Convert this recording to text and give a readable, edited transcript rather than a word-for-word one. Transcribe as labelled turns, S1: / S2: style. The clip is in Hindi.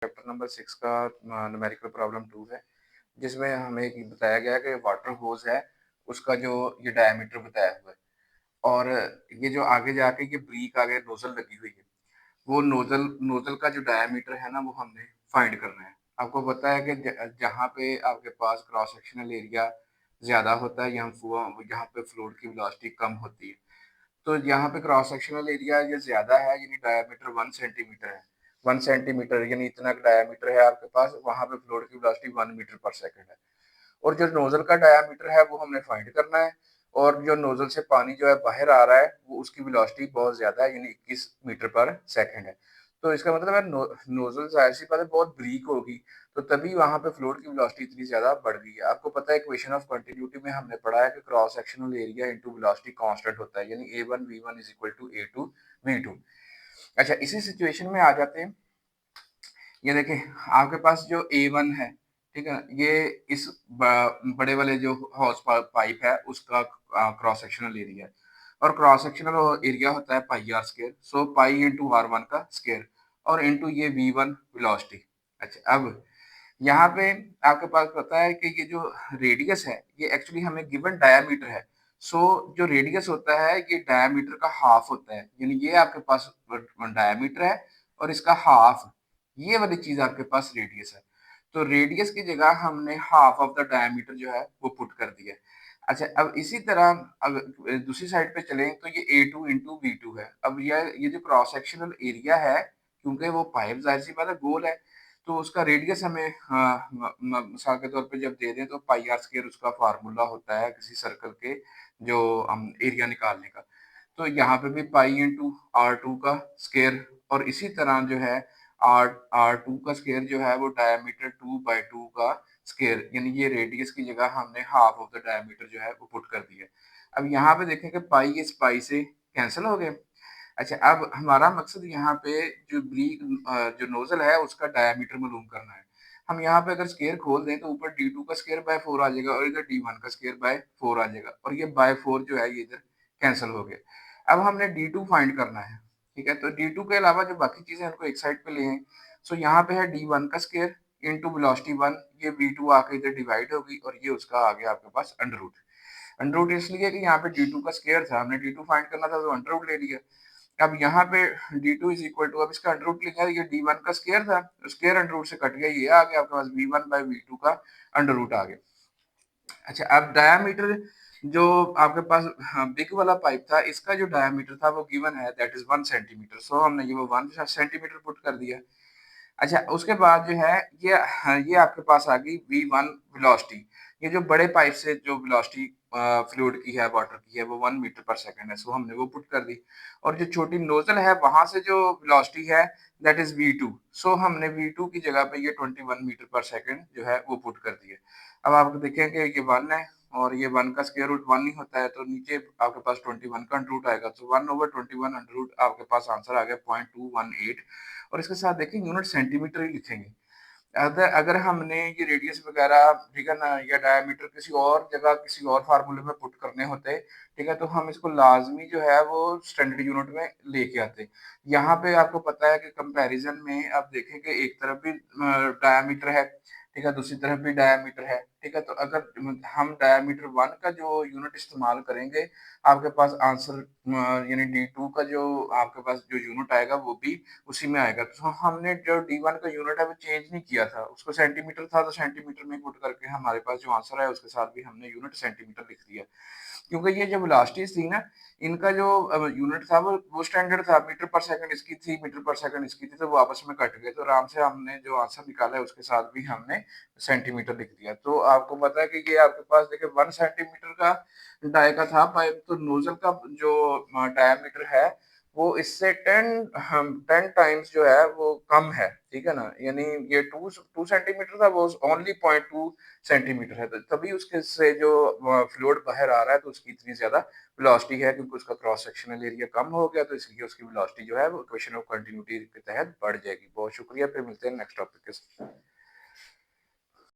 S1: चैप्टर नंबर 6 का न्यूमेरिकल प्रॉब्लम 2 है, जिसमें हमें ये बताया गया है कि वाटर होज़ है, उसका जो ये डायमीटर बताया हुआ है और ये जो आगे जाके ये ब्रीक आगे नोज़ल लगी हुई है, वो नोज़ल नोज़ल का जो डायमीटर है ना, वो हमने फाइंड करना है। आपको पता है कि जहाँ पे आपके पास क्रॉस सेक्शनल एरिया ज़्यादा होता है, यहाँ पे फ्लूइड की वेलोसिटी कम होती है। तो यहाँ पे क्रॉस सेक्शनल एरिया ये ज़्यादा है यानी डायमीटर 1 सेंटीमीटर है। 1 सेंटीमीटर यानी इतना डायमीटर है आपके पास, वहाँ पे फ्लूइड की वेलोसिटी 1 मीटर पर सेकंड है। और जो नोज़ल का डायमीटर है वो हमने फाइंड करना है और जो नोज़ल से पानी जो है बाहर आ रहा है, वो उसकी वेलोसिटी बहुत ज़्यादा है यानी 21 मीटर पर सेकंड है। तो इसका मतलब है नोज़ल ज़ाहिर-सी बात है बहुत ब्रीक होगी, तो तभी वहाँ पे फ्लूइड की वेलोसिटी इतनी ज़्यादा बढ़ गई है। आपको पता है इक्वेशन ऑफ कंटीन्यूटी में हमने पढ़ा है कि cross sectional area into velocity constant होता है, यानी A1 V1 is equal to A2 V2। अच्छा, इसी सिचुएशन में आ जाते हैं। ये देखिए, आपके पास जो A1 है, ठीक है? ये इस बड़े वाले जो हॉर्स पाइप है उसका क्रॉस सेक्शनल एरिया है और क्रॉस सेक्शनल एरिया होता है pi R square, so pi into R one का स्क्वायर और इंटू ये V1 वेलोसिटी। अच्छा, अब यहाँ पे आपके पास पता है कि ये जो रेडियस है, ये एक्चुअली हमें गिवन डायामीटर है। सो जो रेडियस होता है, ये डायामीटर का हाफ होता है, यानी ये आपके पास डायामीटर है और इसका हाफ, ये वाली चीज आपके पास रेडियस है। तो रेडियस की जगह हमने हाफ ऑफ द डायमीटर जो है वो पुट कर दिया। अच्छा, अब इसी तरह अगर दूसरी साइड पे चलें तो ये A2 इंटू V2 है। अब ये जो क्रॉस सेक्शनल एरिया है, क्योंकि वो पाइप जाहिर सी बात है गोल है, तो उसका रेडियस हमें मिसाल के तौर पे जब दे दें तो पाई आर स्क्वायर उसका फार्मूला होता है किसी सर्कल के जो एरिया निकालने का। तो यहाँ पे भी पाई इंटू R2 का स्क्वायर और इसी तरह जो है R2 का स्क्वायर जो है वो डायमीटर 2/2 का स्क्वायर, यानी ये रेडियस की जगह हमने हाफ ऑफ द डायमीटर जो है वो पुट कर दिया। अब यहाँ पे देखें कि पाई इस पाई से कैंसिल हो गए। अच्छा, अब हमारा मकसद यहाँ पे जो नोजल है उसका डायमीटर मालूम करना है। हम यहाँ पे अगर स्क्वायर खोल दें तो ऊपर D2 का स्क्वायर बाय 4 आ जाएगा और इधर D1 का स्क्वायर बाय 4 आ जाएगा और ये बाय 4 जो है ये इधर कैंसिल हो गया। अब हमने D2 फाइंड करना है, ठीक है? तो D2 के अलावा जो बाकी चीजें उनको एक साइड पे ले आए। सो यहाँ पे है D1 का स्क्वायर इंटू वेलोसिटी 1, ये V2 आके इधर डिवाइड होगी और ये उसका आ गया आपके पास अंडर रूट। अंडर रूट इसलिए कि यहाँ पे D2 का स्क्वायर था, हमने D2 फाइंड करना था तो अंडर रूट ले लिया। अब यहाँ पे D2 इज इक्वल टू, अब इसका अंडर रूट लिखा है, ये D1 का स्क्वायर था, स्क्वायर अंडर रूट से कट गया, ये आ गया आपके पास V1 बाय V2 का अंडर रूट आ गया। अच्छा, अब डायामीटर जो आपके पास बिग वाला पाइप था, इसका जो डायामीटर था वो गिवन है, दैट इज 1 सेंटीमीटर। सो हमने ये वो 1 सेंटीमीटर पुट कर दिया। अच्छा, उसके बाद जो है ये आपके पास आ गई V1 वेलोसिटी। ये जो बड़े पाइप से जो वेलोसिटी फ्लूइड की है, वाटर की है, वो 1 मीटर पर सेकंड है, सो हमने वो पुट कर दी। और जो छोटी नोजल है वहां से जो वेलोसिटी है दैट इज V2, सो हमने V2 की जगह पे ये 21 मीटर पर सेकंड जो है वो पुट कर दिया। अब आप देखें कि ये 1 है और ये 1 का स्क्वायर रूट 1 ही होता है, तो नीचे आपके पास 21 का अंडर रूट आएगा, तो 1/21 अंडर रूट आपके पास आंसर आ गया 0.218। और इसके साथ देखिए यूनिट सेंटीमीटर ही लिखेंगे। अगर अगर हमने ये रेडियस वगैरह, ठीक है ना, या डायमीटर किसी और जगह किसी और फार्मूले में पुट करने होते, ठीक है, तो हम इसको लाजमी जो है वो स्टैंडर्ड यूनिट में लेके आते। यहाँ पे आपको पता है कि कंपैरिजन में आप देखें कि एक तरफ भी डायमीटर है, ठीक है, दूसरी तरफ भी डायमीटर है, ठीक है, तो अगर हम डायमीटर 1 का जो यूनिट इस्तेमाल करेंगे, आपके पास आंसर यानी D2 का जो आपके पास जो यूनिट आएगा वो भी उसी में आएगा। तो हमने जो D1 का यूनिट है वो चेंज नहीं किया था, उसको सेंटीमीटर था तो सेंटीमीटर में पुट करके हमारे पास जो आंसर है उसके साथ भी हमने यूनिट सेंटीमीटर लिख दिया। क्योंकि ये जो वेलोसिटीज़ थी ना, इनका जो यूनिट था वो स्टैंडर्ड था, मीटर पर सेकंड इसकी थी, मीटर पर सेकंड इसकी थी, तो वो आपस में कट गए, तो आराम से हमने जो आंसर निकाला है उसके साथ भी हमने सेंटीमीटर लिख दिया। तो आपको पता है कि ये आपके पास देखिए 1 सेंटीमीटर का डाई का था पाइप, तो नोजल का जो डायमीटर है वो इससे 10 टाइम्स जो है वो कम है, ठीक है ना, यानी ये 2 सेंटीमीटर था, वो ओनली 0.2 सेंटीमीटर है, तो तभी उसके से जो फ्लूइड बाहर आ रहा है तो उसकी इतनी ज्यादा वेलोसिटी है, क्योंकि उसका क्रॉस सेक्शनल एरिया कम हो गया, तो इसलिए उसकी वेलोसिटी जो है वो इक्वेशन ऑफ कंटिन्यूटी के तहत बढ़ जाएगी। बहुत शुक्रिया, फिर मिलते हैं नेक्स्ट टॉपिक के साथ।